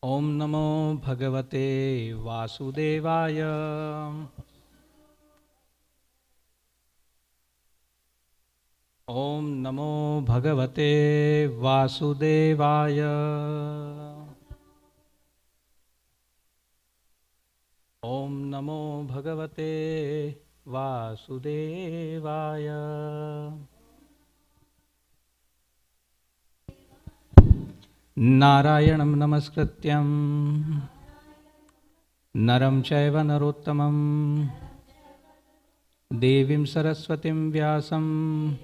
Om Namo Bhagavate Vasudevaya. Om Namo Bhagavate Vasudevaya. Om Namo Bhagavate Vasudevaya. Narayanam Namaskrityam Naram Chaiva Narottamam Devim Saraswatim Vyasam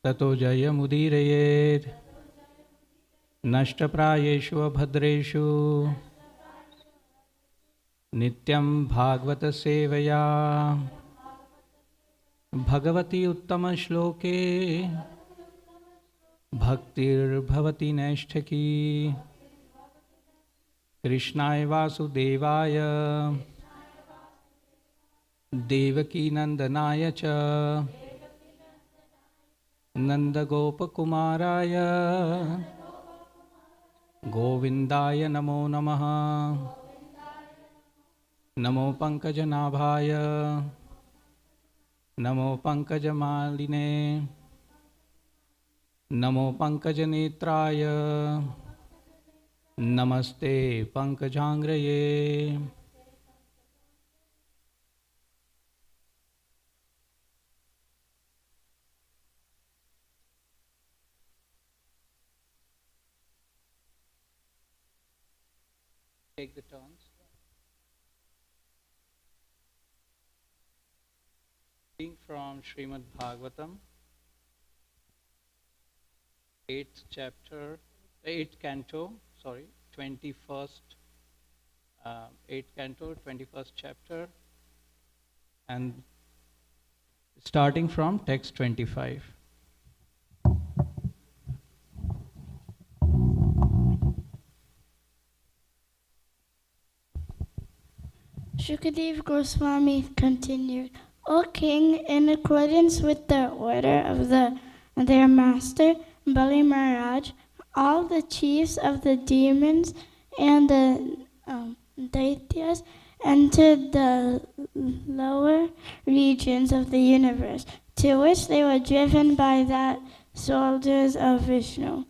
Tato Jayamudirayed Nashtaprayeshu Abhadreshu Nityam Bhagavata Sevaya Bhagavati Uttama Shloke Bhaktir Bhavati Naishtaki Krishnaya Vasudevaya Devaki Nandanaya Cha Nanda Gopakumaraya Govindaya Namo Namaha Namo Pankajanabhaya Namo Pankajamaline Namo Pankajanetraya Namaste Pankajangraye. Take the turns. Reading from Srimad Bhagavatam, 8th chapter, 8th canto, 21st, 8th canto, 21st chapter, and starting from text 25. Shukadev Goswami continued, O king, in accordance with the order of their master, Bali Maharaj, all the chiefs of the demons and the Daityas entered the lower regions of the universe, to which they were driven by the soldiers of Vishnu.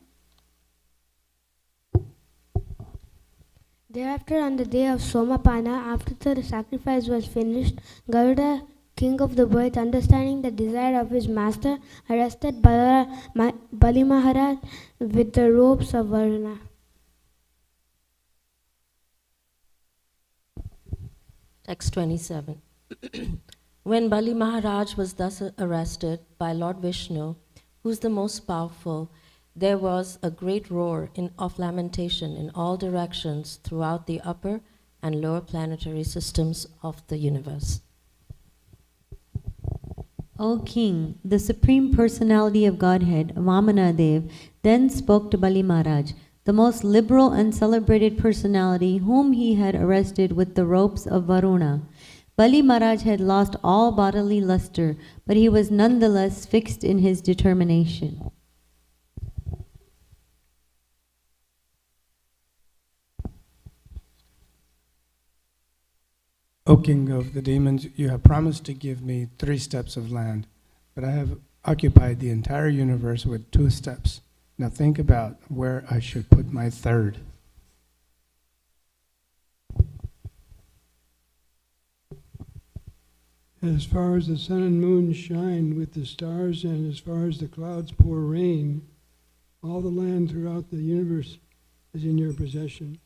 Thereafter, on the day of Somapana, after the sacrifice was finished, Garuda, king of the birds, understanding the desire of his master, arrested Bali Maharaj with the ropes of Varuna. Text 27. When Bali Maharaj was thus arrested by Lord Vishnu, who is the most powerful, there was a great roar of lamentation in all directions throughout the upper and lower planetary systems of the universe. O king, the Supreme Personality of Godhead, Vamanadev, then spoke to Bali Maharaj, the most liberal and celebrated personality whom he had arrested with the ropes of Varuna. Bali Maharaj had lost all bodily luster, but he was nonetheless fixed in his determination. O king of the demons, you have promised to give me 3 steps of land, but I have occupied the entire universe with 2 steps. Now think about where I should put my 3rd. As far as the sun and moon shine with the stars, and as far as the clouds pour rain, all the land throughout the universe is in your possession.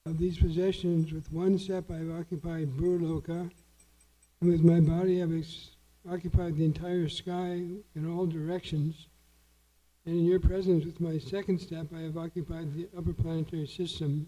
Of these possessions, with 1 step I have occupied Burloka, and with my body I have occupied the entire sky in all directions. And in your presence, with my 2nd step, I have occupied the upper planetary system.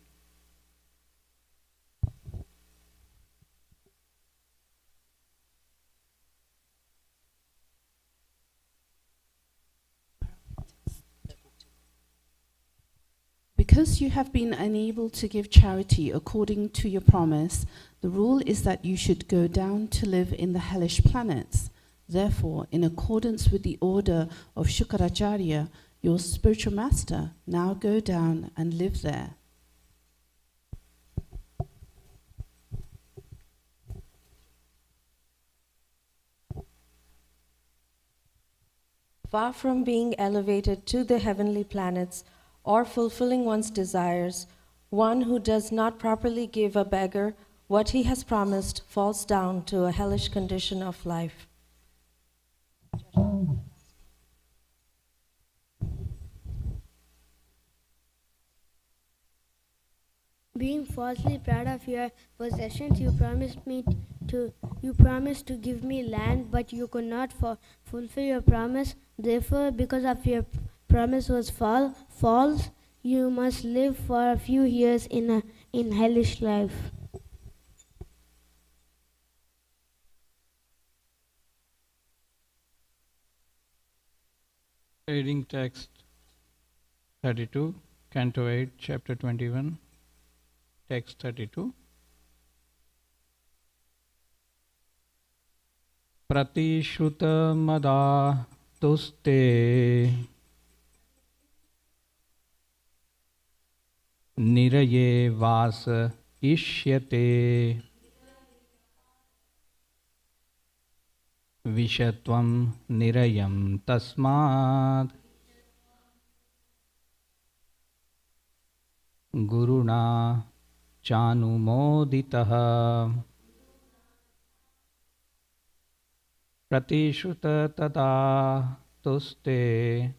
Because you have been unable to give charity according to your promise, the rule is that you should go down to live in the hellish planets. Therefore, in accordance with the order of Shukaracharya, your spiritual master. Now go down and live there. Far from being elevated to the heavenly planets or fulfilling one's desires, one who does not properly give a beggar what he has promised falls down to a hellish condition of life. Being falsely proud of your possessions, you promised to give me land, but you could not fulfill your promise. Therefore, because of your promise was false, you must live for a few years in hellish life. Reading text 32, Canto 8, Chapter 21, text 32. Pratishrutamada tuste niraye vasa ishyate vishatvam nirayam tasmad guruna chanumoditaha pratishruta tada tuste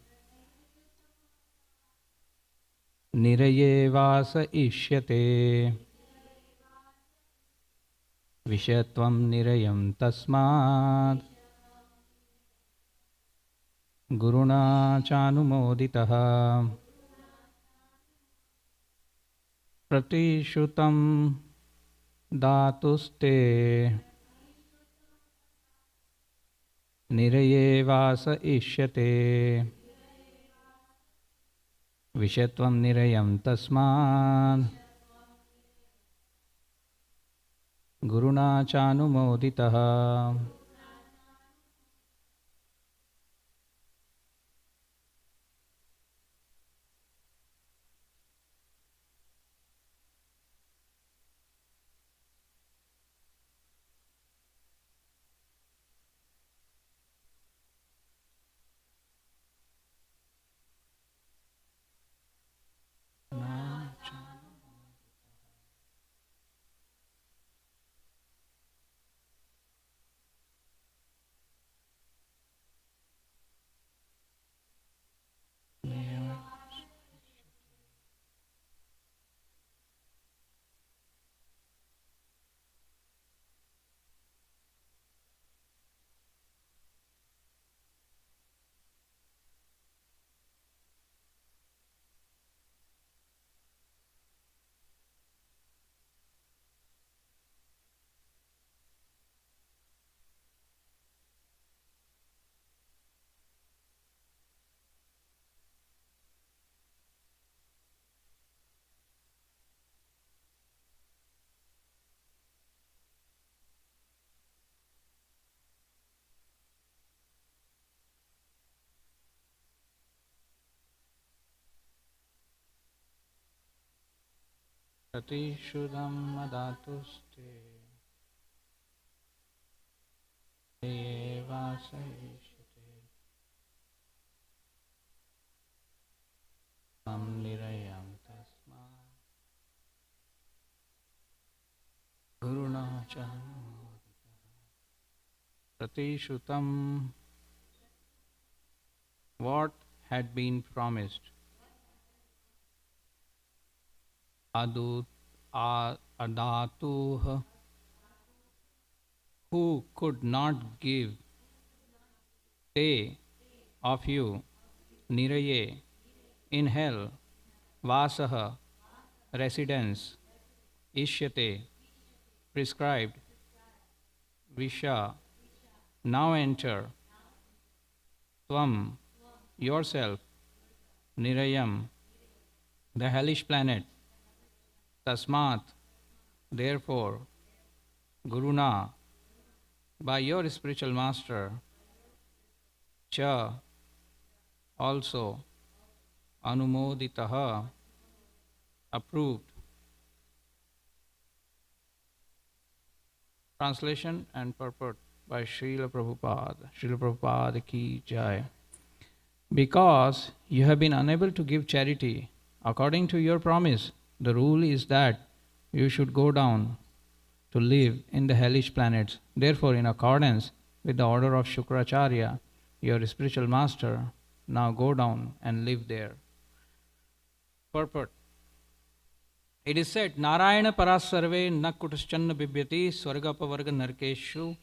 niraye vasa ishyate vishatvam nirayam tasmad guruna chanumoditaha pratishrutam datuste niraye vasa ishyate vishatvam nirayam tasmad guruna chanumoditaha. Pratishudam madatuste vasa ishyate tam nirayam tasmad guruna chanumoditaha. Pratishutam, what had been promised. Adatuh, who could not give. Te, of you. Niraye, in hell. Vasaha, residence. Ishyate, prescribed. Visha, now enter. Tvam, yourself. Nirayam, the hellish planet. Tasmat, therefore, Guruna, by your spiritual master, Cha, also, anumoditaha, approved. Translation and purport by Srila Prabhupada. Srila Prabhupada ki jai. Because you have been unable to give charity according to your promise, the rule is that you should go down to live in the hellish planets. Therefore, in accordance with the order of Shukracharya, your spiritual master, now go down and live there. Purport. It is said, Narayana parasarve na kutaschanna bibyati swargapavarga narkeshu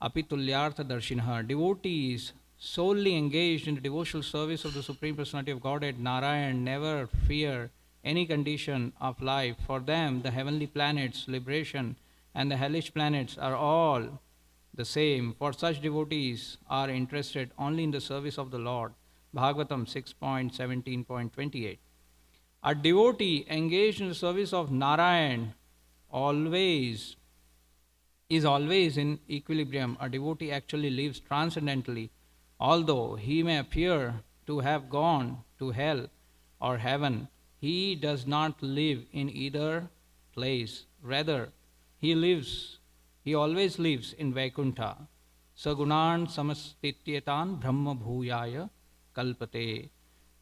apitulyartha darshinha. Devotees solely engaged in the devotional service of the Supreme Personality of Godhead, Narayan, never fear any condition of life. For them, the heavenly planets, liberation, and the hellish planets are all the same. For such devotees are interested only in the service of the Lord. Bhagavatam 6.17.28. A devotee engaged in the service of Narayan is always in equilibrium. A devotee actually lives transcendently. Although he may appear to have gone to hell or heaven, he does not live in either place. Rather, he always lives in Vaikuntha. Sagunan samastityetan brahma bhuyaya kalpate.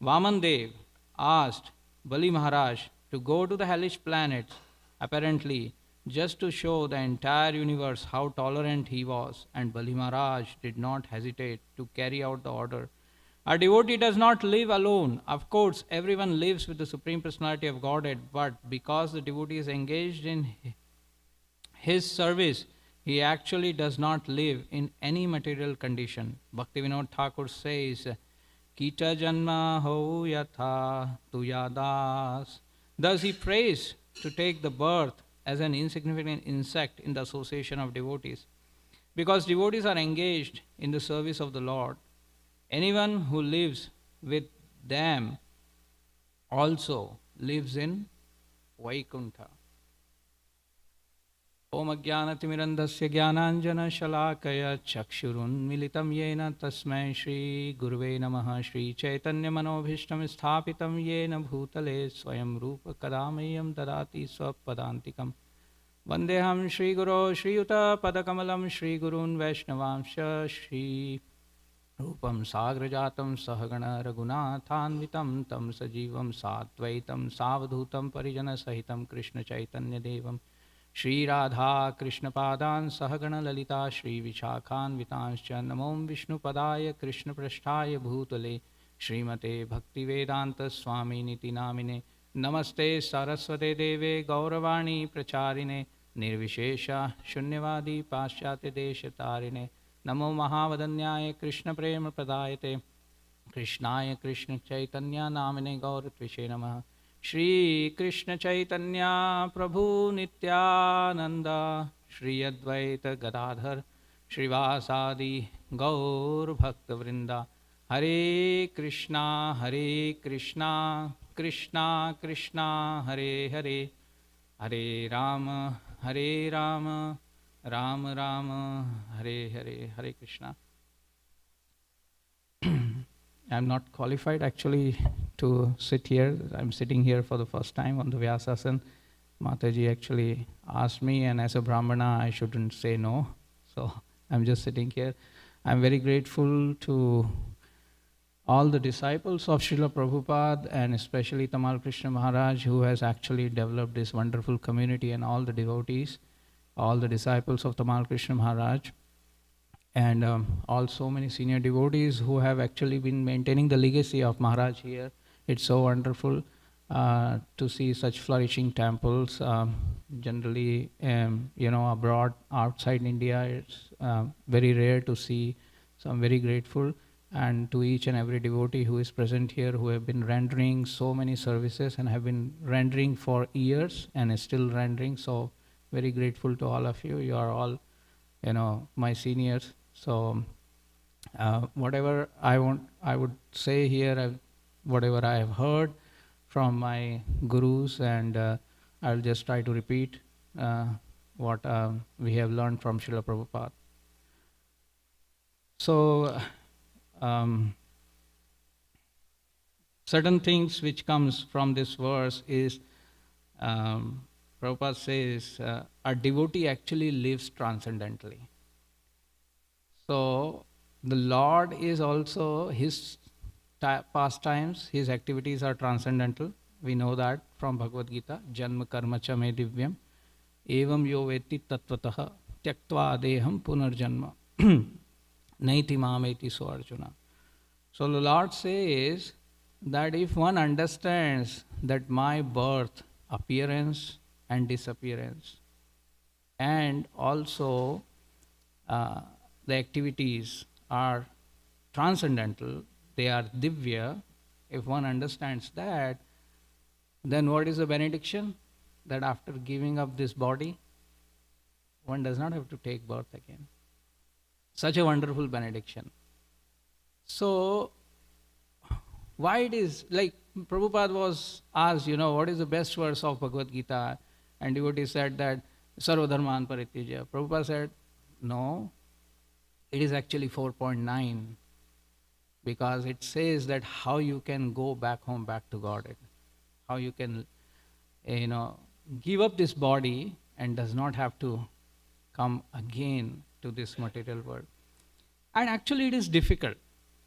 Vamandev asked Bali Maharaj to go to the hellish planets, apparently just to show the entire universe how tolerant he was, and Bali Maharaj did not hesitate to carry out the order. A devotee does not live alone. Of course, everyone lives with the Supreme Personality of Godhead, but because the devotee is engaged in his service, he actually does not live in any material condition. Bhaktivinoda Thakur says, Kita janma ho yatha tuyadas. Thus he prays to take the birth as an insignificant insect in the association of devotees. Because devotees are engaged in the service of the Lord, anyone who lives with them also lives in Vaikuntha. Om Ajnanatimirandhasya Jnananjana Shalakaya Chakshurunmilitam Yena Tasmai Shri Guruve Namaha. Shri Chaitanya Manobhishtam Sthapitam Yena Bhutale Swayam Rupa Kadamayam Dadati Swapadantikam. Vandeham Shri Guru Shri Yuta Padakamalam Shri Gurun Vaishnavamsha Shri Rupam Sagrajatam Sahagana Raghunathanvitam Tam Sajivam Satvaitam Savadhutam Parijana Sahitam Krishna Chaitanya Devam Shri Radha Krishna Padan Sahagana Lalita Shri Vichakhan Vitanscha Namom Vishnu Padaya Krishna Prasthaya Bhutale Srimate Bhakti Vedanta Swami Niti Namine Namaste Saraswate Deve Gauravani Pracharine Nirvishesha Shunyavadi Paschate Desha Tarine Namo Mahavadanyaya Krishna Prema Pradayate Krishnaya Krishna Chaitanya Namine Gauratvishe Namaha. Shri Krishna Chaitanya Prabhu Nityananda Shri Advaita Gadadhar Shrivasadi Gaur Bhakta Vrinda. Hare Krishna Krishna Krishna Hare Hare Hare Rama Rama Rama Hare Hare. Hare Krishna. I'm not qualified actually to sit here. I'm sitting here for the first time on the Vyasasana. Mataji actually asked me, and as a Brahmana, I shouldn't say no. So I'm just sitting here. I'm very grateful to all the disciples of Srila Prabhupada, and especially Tamal Krishna Maharaj, who has actually developed this wonderful community, and all the devotees, all the disciples of Tamal Krishna Maharaj, and also many senior devotees who have actually been maintaining the legacy of Maharaj here. It's so wonderful to see such flourishing temples. Generally, abroad, outside India, it's very rare to see. So I'm very grateful, and to each and every devotee who is present here, who have been rendering so many services and have been rendering for years and is still rendering. So very grateful to all of you. You are all, my seniors. So whatever I would say here, whatever I have heard from my gurus, and I'll just try to repeat what we have learned from Srila Prabhupada. So certain things which comes from this verse is, Prabhupada says, a devotee actually lives transcendently. So the Lord is also, his pastimes, his activities are transcendental. We know that from Bhagavad Gita, Janma Karma Cha Me Divyam, Evam Yo Veti Tattvataha, Tyaktva Adeham Punarjanma, Naiti Mameti So Arjuna. So the Lord says that if one understands that my birth, appearance and disappearance, and also the activities are transcendental, they are divya, if one understands that, then what is the benediction? That after giving up this body, one does not have to take birth again. Such a wonderful benediction. So, why it is, like Prabhupada was asked, what is the best verse of Bhagavad Gita? And devotee said that, Sarva Dharman Parityaja. Prabhupada said, no, it is actually 4.9, because it says that how you can go back home, back to Godhead. How you can, give up this body and does not have to come again to this material world. And actually it is difficult.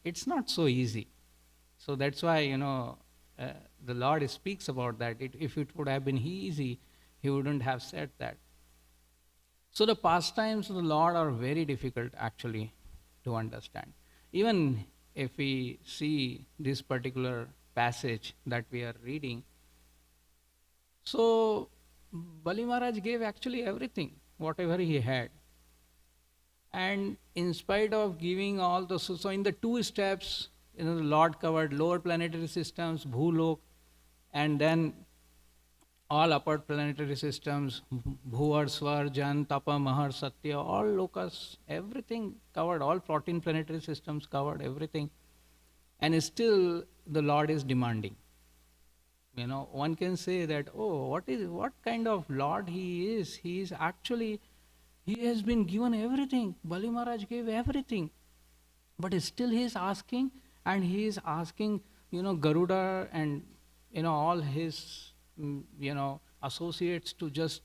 It's not so easy. So that's why, the Lord speaks about that. If it would have been easy, he wouldn't have said that. So the pastimes of the Lord are very difficult actually to understand. Even if we see this particular passage that we are reading, so Bali Maharaj gave actually everything, whatever he had. And in spite of giving all the, so in the 2 steps, the Lord covered lower planetary systems, Bhulok, and then all upper planetary systems, Bhuvar, Svar, Jan, Tapa, Mahar, Satya, all lokas, everything covered, all 14 planetary systems covered, everything. And still the Lord is demanding. One can say that, what kind of Lord he is? He is actually, he has been given everything. Bali Maharaj gave everything. But still he is asking, and he is asking, Garuda and, all his, associates to just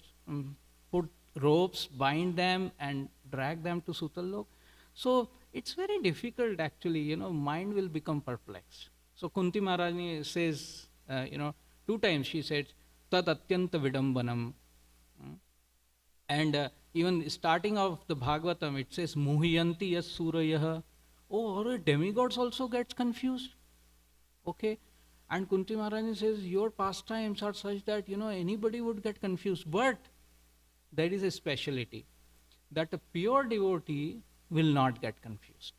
put ropes, bind them and drag them to Sutallok. So it's very difficult actually, mind will become perplexed. So Kunti Maharani says, 2 times she said, Tat Atyanta Vidambanam. And even starting of the Bhagavatam, it says, Muhiyanti Yas Surayah. Or demigods also gets confused. Okay. And Kunti Maharani says, your pastimes are such that, anybody would get confused. But there is a speciality, that a pure devotee will not get confused.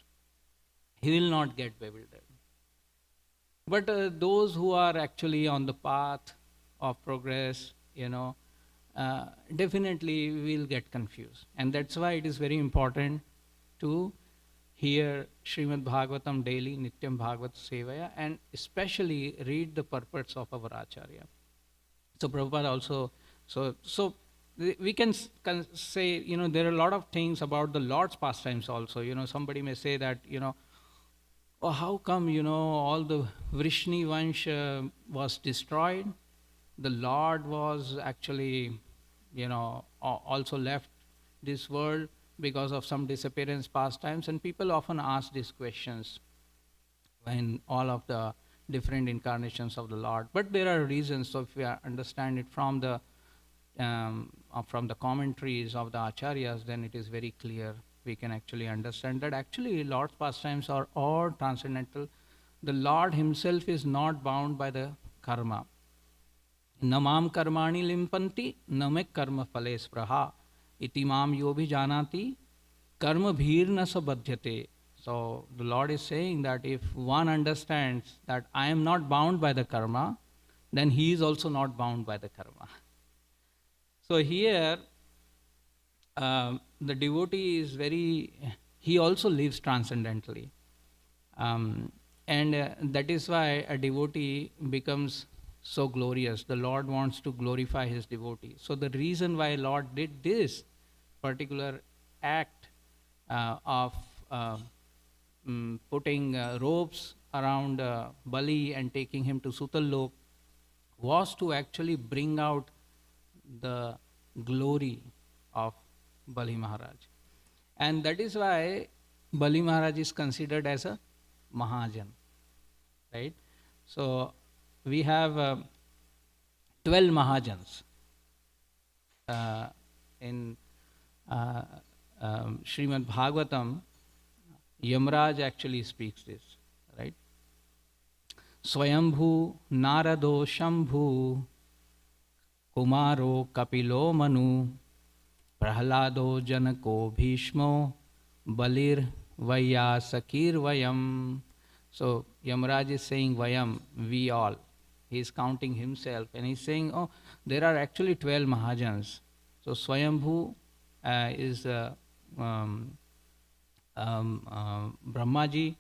He will not get bewildered. But those who are actually on the path of progress, definitely will get confused. And that's why it is very important to hear Srimad Bhagavatam daily, Nityam Bhagavat Sevaya, and especially read the purports of our Acharya. So Prabhupada also, so we can say, there are a lot of things about the Lord's pastimes also. Somebody may say that, how come, all the Vrishni Vansh was destroyed? The Lord was actually, also left this world because of some disappearance pastimes. And people often ask these questions when all of the different incarnations of the Lord. But there are reasons. So if we understand it from the commentaries of the Acharyas, then it is very clear. We can actually understand that actually Lord's pastimes are all transcendental. The Lord himself is not bound by the karma. Namam karmani limpanti namek karma phale spraha iti mam yobhi janati karma bhirna sabadhyate. So the Lord is saying that if one understands that I am not bound by the karma, then he is also not bound by the karma. So here the devotee is he also lives transcendentally. And that is why a devotee becomes so glorious. The Lord wants to glorify his devotee. So the reason why Lord did this particular act of putting ropes around Bali and taking him to Sutallok was to actually bring out the glory of Bali Maharaj. And that is why Bali Maharaj is considered as a Mahajan, right? So we have 12 Mahajans in Srimad Bhagavatam. Yamraj actually speaks this, right? Swayambhu Narado Shambhu Kumaro Kapilo Manu Prahlado Janako Bhishmo Balir Vayasakir Vayam. So Yamraj is saying Vayam, we all. He is counting himself and he's saying, oh, there are actually 12 Mahajans. So Swayambhu is Brahmaji,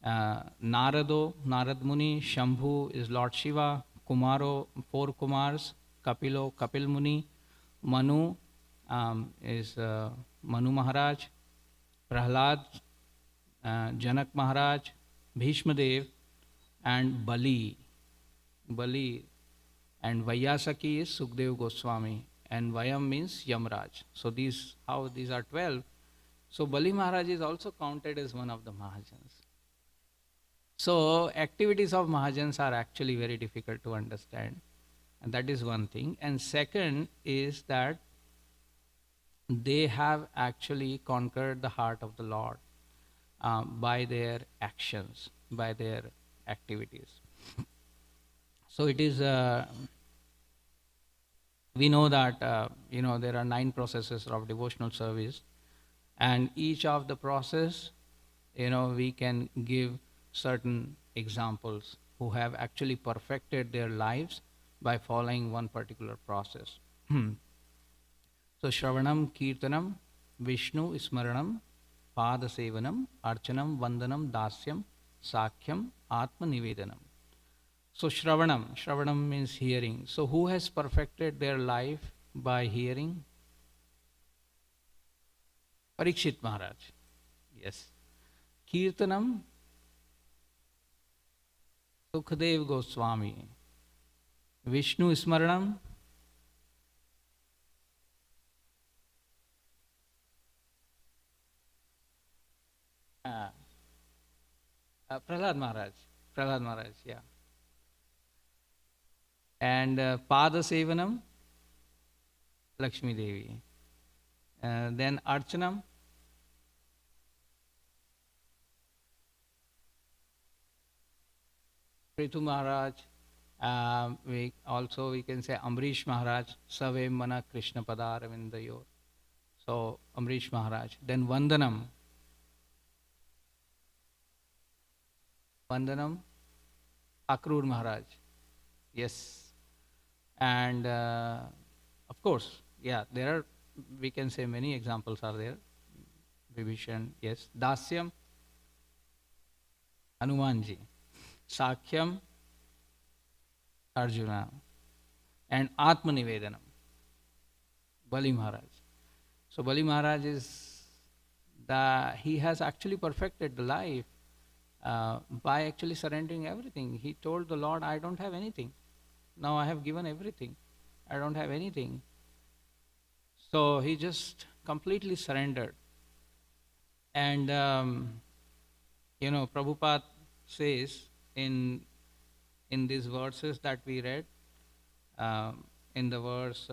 Narado, Narad Muni, Shambhu is Lord Shiva, Kumaro, 4 Kumars, Kapilo, Kapil Muni, Manu is Manu Maharaj, Prahlad, Janak Maharaj, Bhishma Dev, and Bali. Bali and Vayasaki is Sukdev Goswami, and Vayam means Yamraj. So these are 12. So Bali Maharaj is also counted as one of the Mahajans. So activities of Mahajans are actually very difficult to understand, and that is one thing. And second is that they have actually conquered the heart of the Lord by their actions, by their activities. So it is, we know that, there are 9 processes of devotional service, and each of the process, we can give certain examples who have actually perfected their lives by following one particular process. So Shravanam, Kirtanam, Vishnu, Smaranam, Padasevanam, Archanam, Vandanam, Dasyam, Sakhyam, Atma Nivedanam. So Shravanam means hearing. So who has perfected their life by hearing? Parikshit Maharaj. Yes. Kirtanam, Sukhadev Goswami. Vishnu Smaranam, Prahlad Maharaj, yeah. And Pada Sevanam, Lakshmi Devi. Then Archanam, Prithu Maharaj. We can say Amrish Maharaj, Save Mana Krishna Pada Ravindayor. So Amrish Maharaj. Then Vandanam, Akrur Maharaj. Yes. And of course, yeah, there are, we can say many examples are there. Vibhishan, yes. Dasyam, Hanumanji. Sakhyam, Arjuna. And Atma Nivedanam, Bali Maharaj. So Bali Maharaj he has actually perfected the life by actually surrendering everything. He told the Lord, I don't have anything. Now I have given everything. I don't have anything. So he just completely surrendered. And, Prabhupada says in these verses that we read, in the verse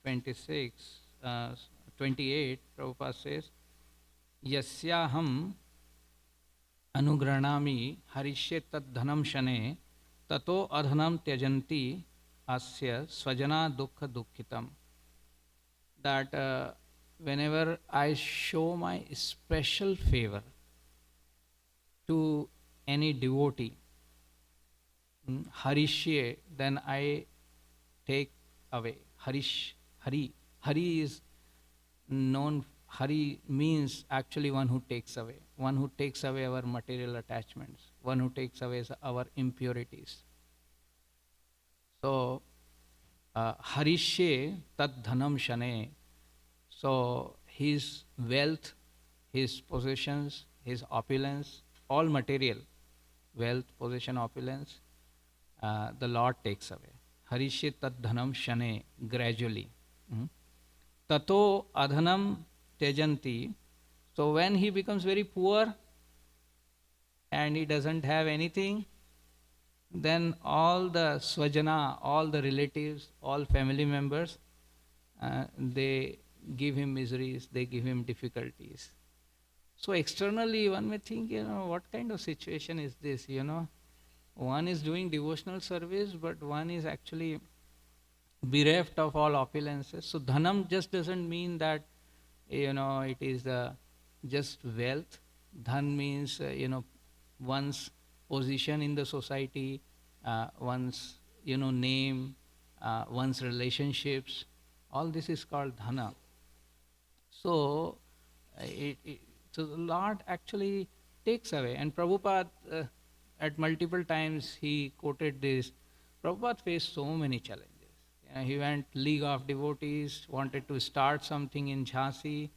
28, Prabhupada says, Yasyaham Anugranami Harishye tad dhanam shane tato adhanam tyajanti asya swajana dukkha dukkhitam. That whenever I show my special favor to any devotee, Harishye, then I take away. Hari is known, Hari means actually one who takes away. One who takes away our material attachments. One who takes away our impurities. So, Harishye tad dhanam shane. So, his wealth, his possessions, his opulence, all material, wealth, possession, opulence, the Lord takes away. Harishyet tad dhanam shane, gradually. Tato adhanam tejanti. So when he becomes very poor and he doesn't have anything, then all the swajana, all the relatives, all family members, they give him miseries, they give him difficulties. So externally one may think, what kind of situation is this, One is doing devotional service, but one is actually bereft of all opulences. So dhanam just doesn't mean that, it is just wealth. Dhan means, one's position in the society, one's, name, one's relationships. All this is called dhana. So, so the Lord actually takes away. And Prabhupada, at multiple times he quoted this. Prabhupada faced so many challenges. He went League of Devotees, wanted to start something in Jhansi,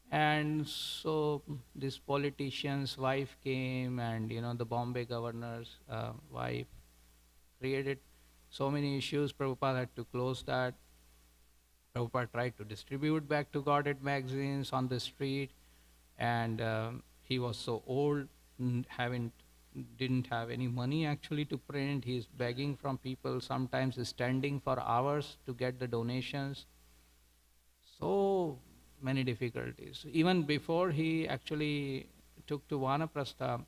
and so this politician's wife came, and the Bombay governor's wife created so many issues. Prabhupada had to close that. Prabhupada tried to distribute back to Godhead magazines on the street, and he was so old, didn't have any money actually to print. He's begging from people, sometimes standing for hours to get the donations. So many difficulties. Even before he actually took to Vanaprastha,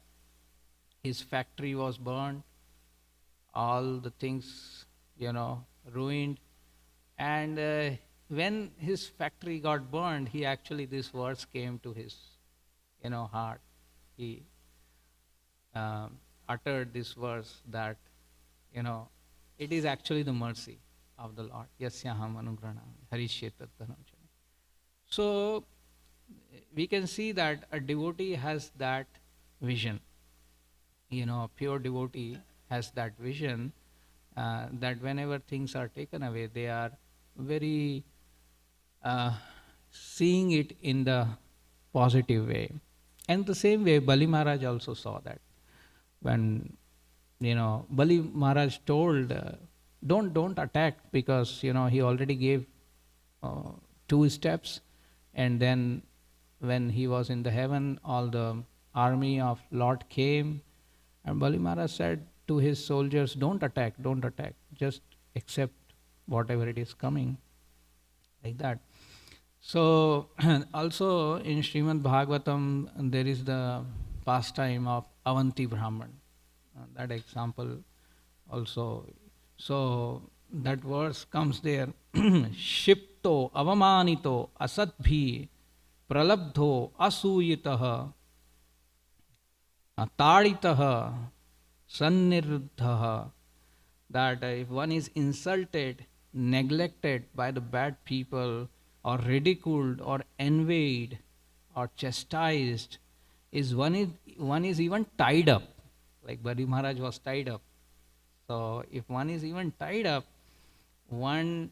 his factory was burned, all the things, ruined. And when his factory got burned, he actually, this words came to his, heart. He uttered this verse that, it is actually the mercy of the Lord. Yasyaham anugranam harishyet tattanam. So we can see that a devotee has that vision. A pure devotee has that vision that whenever things are taken away, they are very seeing it in the positive way. And the same way, Bali Maharaj also saw that. When, Bali Maharaj told, don't attack, because, he already gave 2 steps. And then when he was in the heaven, all the army of Lord came, and Bali Maharaj said to his soldiers, don't attack, just accept whatever it is coming, like that. So also in Srimad Bhagavatam, there is the pastime of Avanti Brahman, that example also. So that verse comes there, Shipto avamanito asatbhi pralabdho asuyitaha taditaha sanniruddhaha, that if one is insulted, neglected by the bad people, or ridiculed, or envied, or chastised, one is even tied up, like Bali Maharaj was tied up. So if one is even tied up, one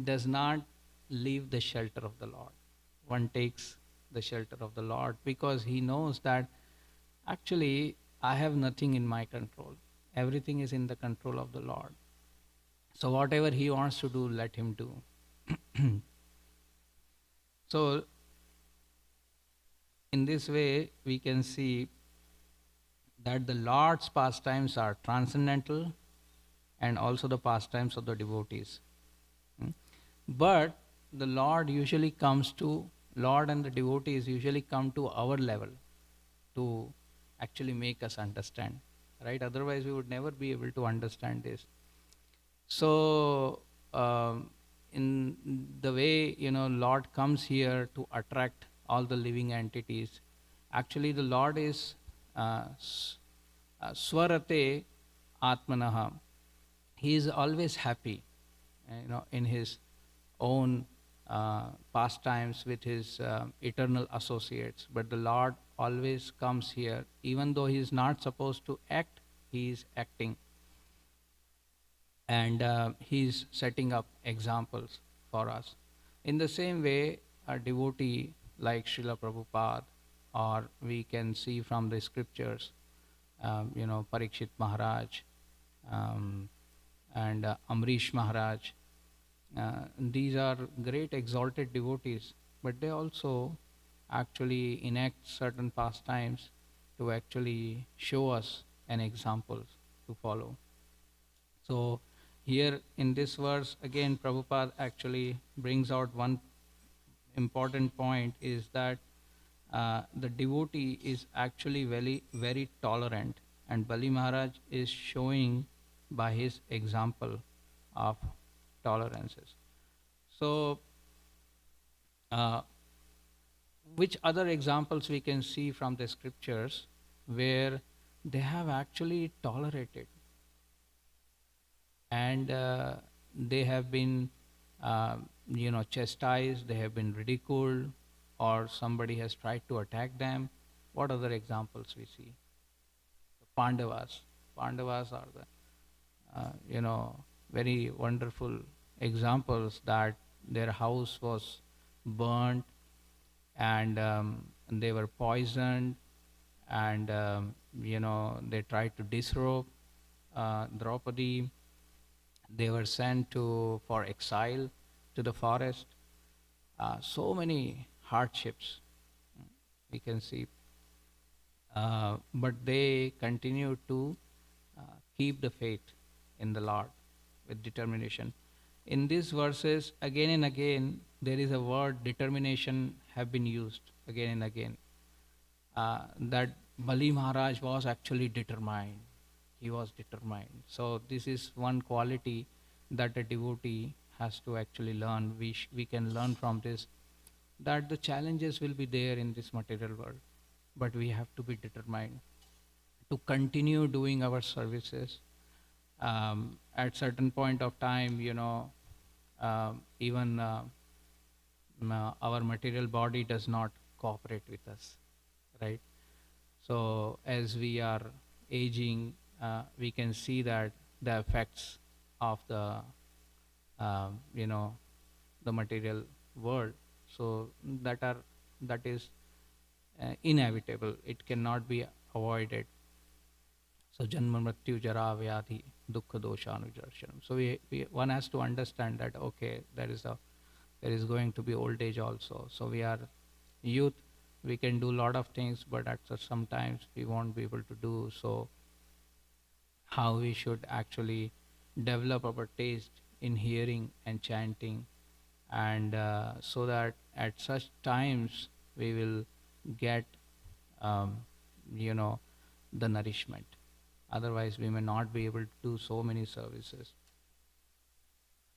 does not leave the shelter of the Lord. One takes the shelter of the Lord, because he knows that actually I have nothing in my control. Everything is in the control of the Lord. So whatever he wants to do, let him do. So in this way, we can see that the Lord's pastimes are transcendental, and also the pastimes of the devotees. But the Lord and the devotees usually come to our level to actually make us understand, right? Otherwise we would never be able to understand this. So in the way, Lord comes here to attract all the living entities, actually the Lord is swarate atmanaha. He is always happy, in his own pastimes with his eternal associates. But the Lord always comes here, even though he is not supposed to act, he is acting. And he is setting up examples for us. In the same way, a devotee like Srila Prabhupada, or we can see from the scriptures, Parikshit Maharaj, and Amrish Maharaj. These are great exalted devotees, but they also actually enact certain pastimes to actually show us an example to follow. So here in this verse again Prabhupada actually brings out one important point, is that the devotee is actually very tolerant, and Bali Maharaj is showing by his example of tolerances. So uh, which other examples we can see from the scriptures where they have actually tolerated, and they have been chastised, they have been ridiculed, or somebody has tried to attack them? What other examples we see? The Pandavas are the very wonderful examples, that their house was burnt, and they were poisoned, and they tried to disrobe Draupadi. They were sent for exile to the forest. So many hardships we can see, but they continue to keep the faith in the Lord with determination. In these verses, again and again, there is a word determination have been used again and again. That Bali Maharaj was actually determined. He was determined. So this is one quality that a devotee has to actually learn. We can learn from this, that the challenges will be there in this material world, but we have to be determined to continue doing our services. At certain point of time, even our material body does not cooperate with us, right? So as we are aging, we can see that the effects of the the material world. So that is inevitable. It cannot be avoided. So janma mrityu jara vyadhi dukkha dosha anujarshanam. So one has to understand that, okay, there is going to be old age also. So we are youth, we can do a lot of things, but at sometimes we won't be able to do so. How we should actually develop our taste in hearing and chanting, and so that at such times we will get the nourishment. Otherwise we may not be able to do so many services.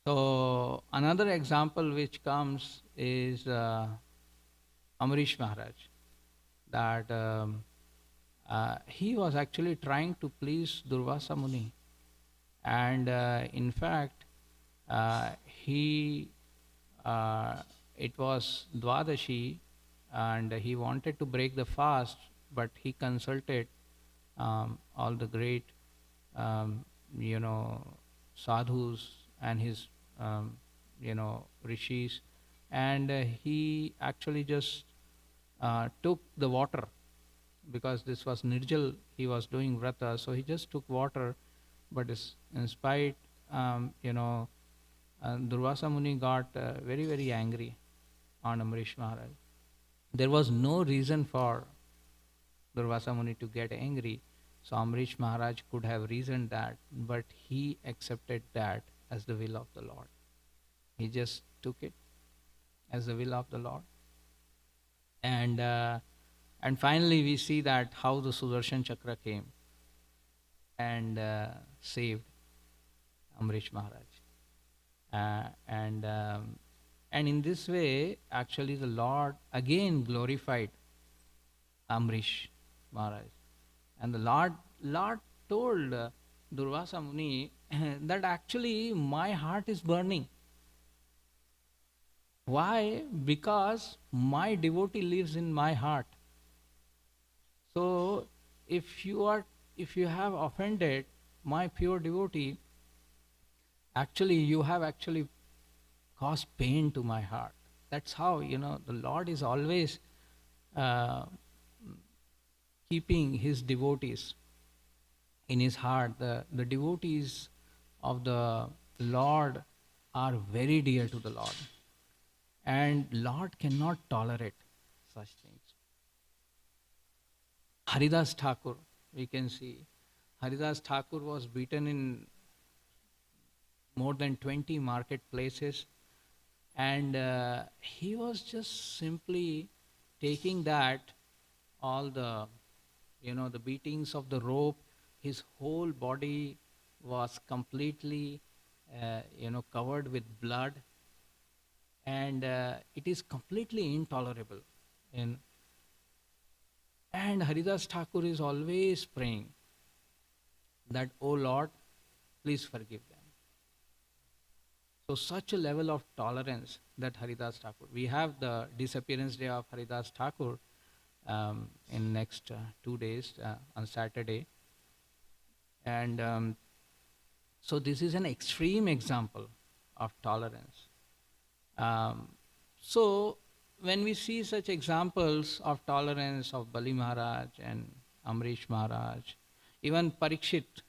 So another example which comes is Amrish Maharaj, that he was actually trying to please Durvasa Muni, and in fact it was Dwadashi, and he wanted to break the fast, but he consulted all the great sadhus and his rishis, and he actually just took the water, because this was Nirjal, he was doing vrata, so he just took water. But in spite, Durvasa Muni got very angry on Amrish Maharaj. There was no reason for Durvasa Muni to get angry, so Amrish Maharaj could have reasoned that, but he accepted that as the will of the Lord. He just took it as the will of the Lord. And finally we see that how the Sudarshan Chakra came and saved Amrish Maharaj. And in this way, actually the Lord again glorified Amrish Maharaj. And the Lord told Durvasa Muni that actually my heart is burning. Why? Because my devotee lives in my heart. So if you have offended my pure devotee, actually you have actually caused pain to my heart. That's how the Lord is always keeping his devotees in his heart. The devotees of the Lord are very dear to the Lord. And Lord cannot tolerate such things. Haridas Thakur, we can see, Haridas Thakur was beaten in more than 20 marketplaces, and he was just simply taking that, all the, the beatings of the rope. His whole body was completely, covered with blood, and it is completely intolerable. And Haridas Thakur is always praying that, "Oh Lord, please forgive them." So such a level of tolerance that Haridas Thakur. We have the disappearance day of Haridas Thakur in next 2 days on Saturday. And so this is an extreme example of tolerance. So when we see such examples of tolerance of Bali Maharaj and Amrish Maharaj, even Parikshit,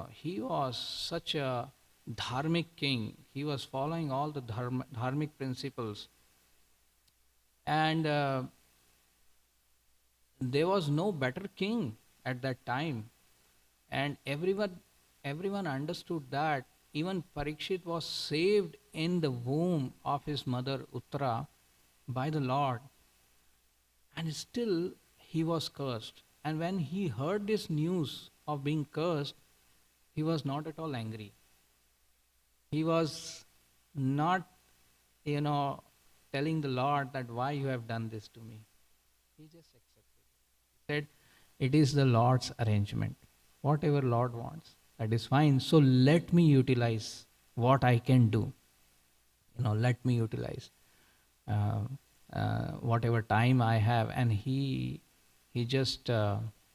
he was such a dharmic king. He was following all the dharmic principles. And there was no better king at that time. And everyone understood that. Even Parikshit was saved in the womb of his mother Uttara by the Lord. And still he was cursed. And when he heard this news of being cursed, he was not at all angry. He was not, telling the Lord that why you have done this to me. He just accepted. He said, it is the Lord's arrangement. Whatever Lord wants, that is fine. So let me utilize what I can do. Let me utilize whatever time I have. And he just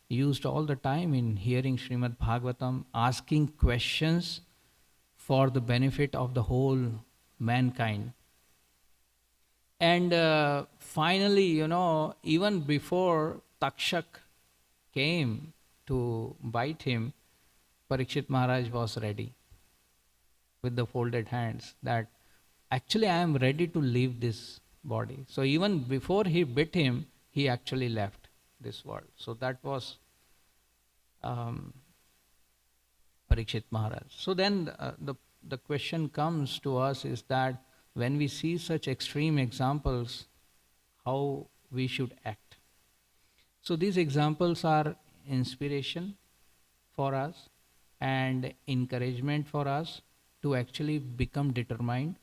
used all the time in hearing Srimad Bhagavatam, asking questions for the benefit of the whole mankind. And finally, even before Takshak came to bite him, Parikshit Maharaj was ready with the folded hands that actually I am ready to leave this body. So even before he bit him, he actually left this world. So that was Parikshit Maharaj. So then the question comes to us is that when we see such extreme examples, how we should act. So these examples are inspiration for us and encouragement for us to actually become determined.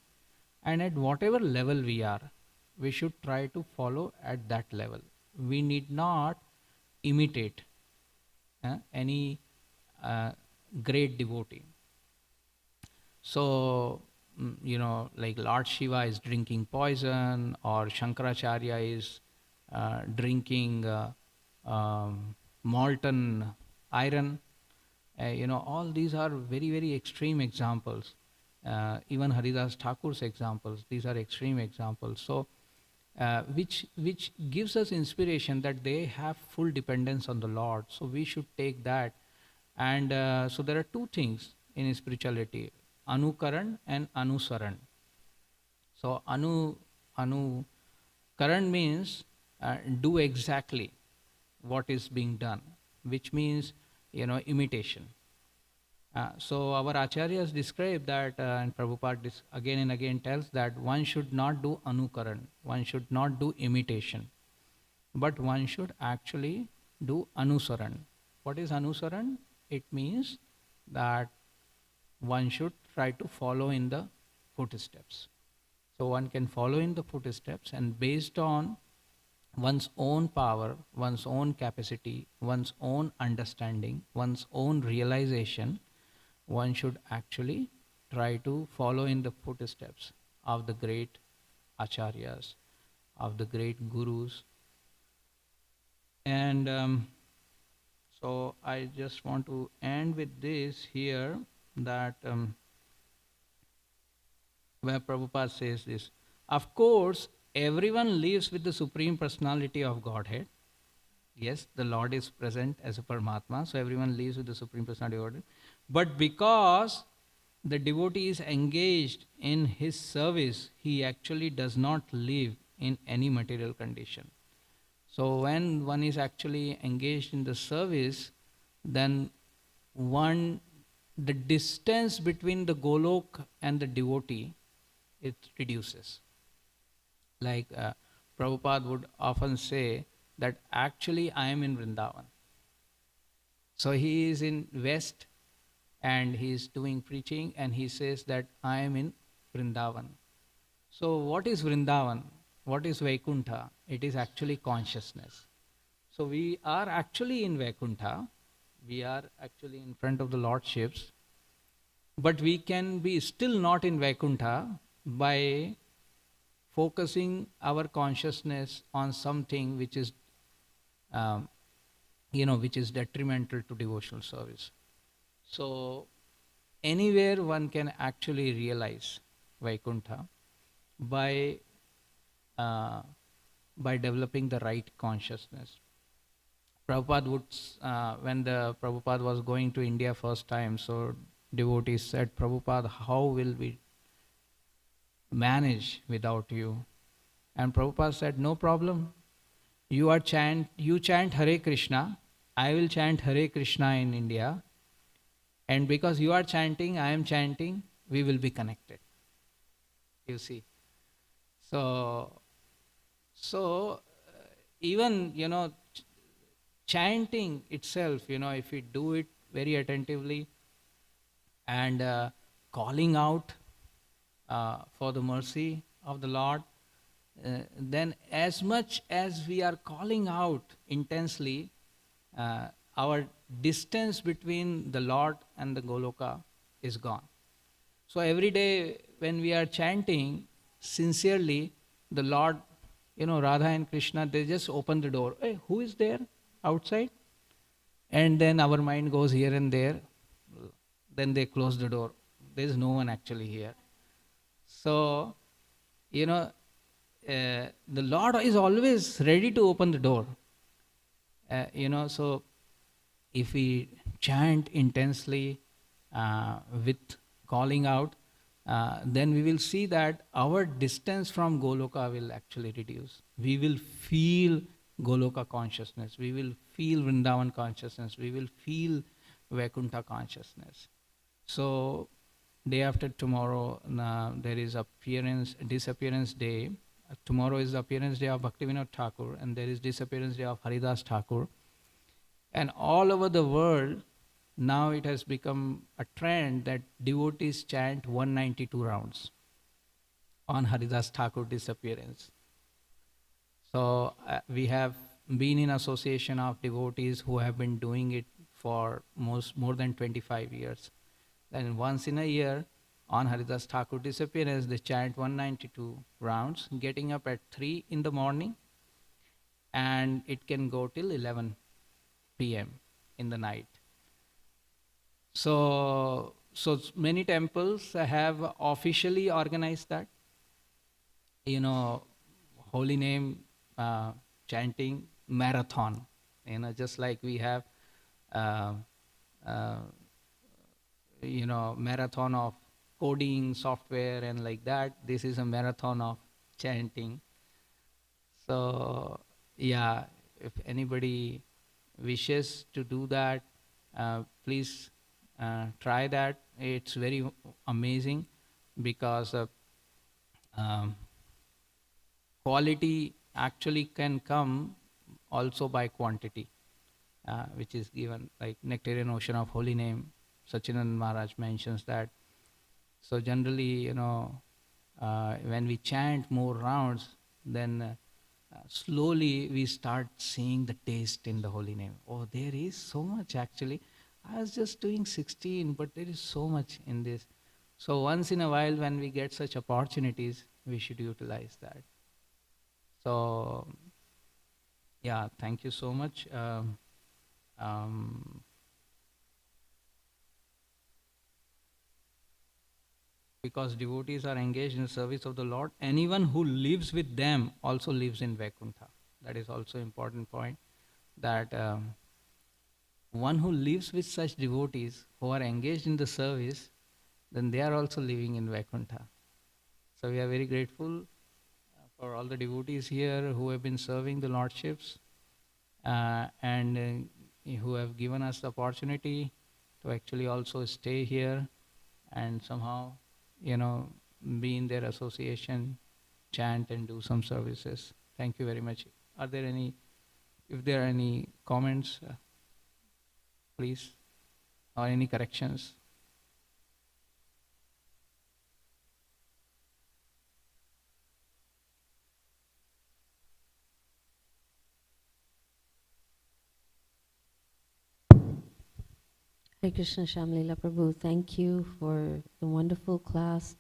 And at whatever level we are, we should try to follow at that level. We need not imitate any great devotee. So, like Lord Shiva is drinking poison, or Shankaracharya is drinking molten iron. All these are very, very extreme examples. Even Haridas Thakur's examples, these are extreme examples. So, which gives us inspiration that they have full dependence on the Lord. So we should take that. And so there are two things in spirituality: Anukaran and Anusaran. So Anukaran means do exactly what is being done, which means imitation. So our acharyas describe that, and Prabhupada again and again tells that one should not do anukaran, one should not do imitation, but one should actually do anusaran. What is anusaran? It means that one should try to follow in the footsteps. So one can follow in the footsteps, and based on one's own power, one's own capacity, one's own understanding, one's own realization, one should actually try to follow in the footsteps of the great acharyas, of the great gurus. And so I just want to end with this here, that where Prabhupada says this: of course, everyone lives with the Supreme Personality of Godhead. Yes, the Lord is present as a Paramatma, so everyone lives with the Supreme Personality of Godhead. But because the devotee is engaged in his service, he actually does not live in any material condition. So when one is actually engaged in the service, then the distance between the Golok and the devotee, it reduces. Like Prabhupada would often say that actually I am in Vrindavan. So he is in West and he is doing preaching and he says that I am in Vrindavan. So what is Vrindavan? What is Vaikuntha? It is actually consciousness. So we are actually in Vaikuntha. We are actually in front of the Lordships. But we can be still not in Vaikuntha by focusing our consciousness on something which is, which is detrimental to devotional service. So anywhere one can actually realize Vaikuntha by developing the right consciousness. Prabhupada would, when the Prabhupada was going to India first time, so devotees said, Prabhupada, how will we manage without you? And Prabhupada said, no problem. You chant Hare Krishna, I will chant Hare Krishna in India. And because you are chanting, I am chanting, we will be connected. You see. So even, chanting itself, if we do it very attentively and calling out for the mercy of the Lord, then as much as we are calling out intensely, our distance between the Lord and the Goloka is gone. So every day when we are chanting sincerely, the Lord, Radha and Krishna, they just open the door. Hey, who is there outside? And then our mind goes here and there. Then they close the door. There is no one actually here. So, the Lord is always ready to open the door. So if we chant intensely with calling out, then we will see that our distance from Goloka will actually reduce. We will feel Goloka consciousness. We will feel Vrindavan consciousness. We will feel Vaikuntha consciousness. So day after tomorrow, there is disappearance day. Tomorrow is the appearance day of Bhaktivinoda Thakur, and there is disappearance day of Haridas Thakur. And all over the world, now it has become a trend that devotees chant 192 rounds on Haridas Thakur disappearance. So we have been in association of devotees who have been doing it for more than 25 years. Then once in a year, on Haridas Thakur disappearance, they chant 192 rounds, getting up at 3 in the morning, and it can go till 11 p.m. in the night. So many temples have officially organized that, holy name chanting marathon, just like we have, marathon of coding software and like that. This is a marathon of chanting. So yeah, if anybody wishes to do that, please try that. It's very amazing because quality actually can come also by quantity, which is given, like Nectarian Ocean of Holy Name. Sachinand Maharaj mentions that. So generally, when we chant more rounds, then slowly we start seeing the taste in the holy name. Oh, there is so much actually. I was just doing 16, but there is so much in this. So once in a while, when we get such opportunities, we should utilize that. So, yeah, thank you so much. Because devotees are engaged in the service of the Lord, anyone who lives with them also lives in Vaikuntha. That is also an important point. that one who lives with such devotees who are engaged in the service, then they are also living in Vaikuntha. So we are very grateful for all the devotees here who have been serving the lordships and who have given us the opportunity to actually also stay here and somehow, be in their association, chant and do some services. Thank you very much. If there are any comments, please, or any corrections? Hare Krishna Shamlila Prabhu, thank you for the wonderful class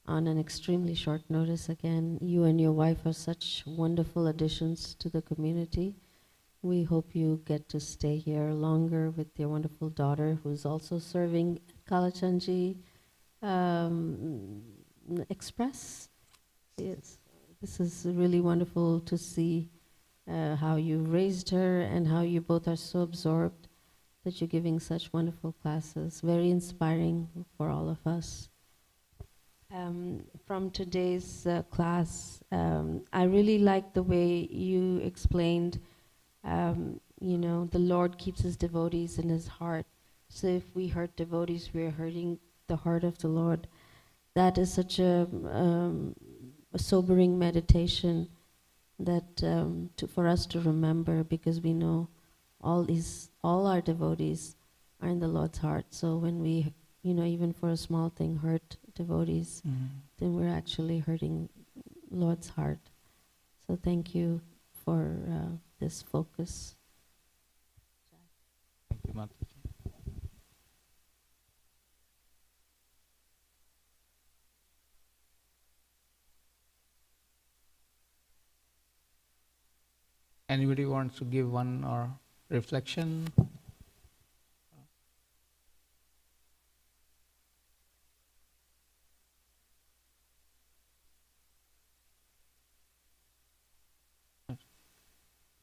on an extremely short notice again. You and your wife are such wonderful additions to the community. We hope you get to stay here longer with your wonderful daughter who's also serving Kalachanji Express. Yes. This is really wonderful to see how you raised her and how you both are so absorbed that you're giving such wonderful classes. Very inspiring for all of us. From today's class, I really like the way you explained, the Lord keeps his devotees in his heart. So if we hurt devotees, we are hurting the heart of the Lord. That is such a sobering meditation that for us to remember, because we know all our devotees are in the Lord's heart. So when we, even for a small thing, hurt devotees, then we're actually hurting Lord's heart. So thank you for this focus. Thank you, Mataji. Anybody wants to give one or reflection?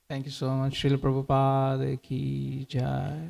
Thank you so much. Srila Prabhupada ki jai.